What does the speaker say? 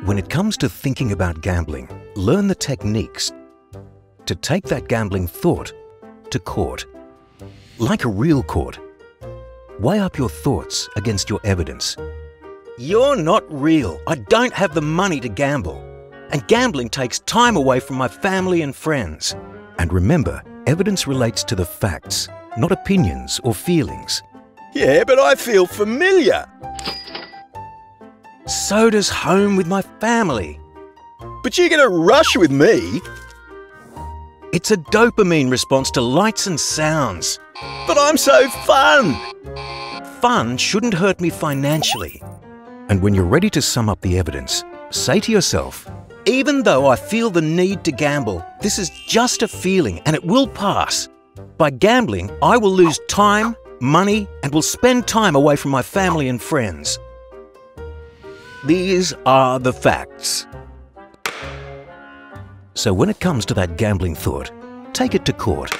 When it comes to thinking about gambling, learn the techniques to take that gambling thought to court. Like a real court, weigh up your thoughts against your evidence. You're not real. I don't have the money to gamble. And gambling takes time away from my family and friends. And remember, evidence relates to the facts, not opinions or feelings. Yeah, but I feel familiar. So does home with my family. But you get a rush with me. It's a dopamine response to lights and sounds. But I'm so fun. Fun shouldn't hurt me financially. And when you're ready to sum up the evidence, say to yourself, even though I feel the need to gamble, this is just a feeling and it will pass. By gambling, I will lose time, money, and will spend time away from my family and friends. These are the facts. So when it comes to that gambling thought, take it to court.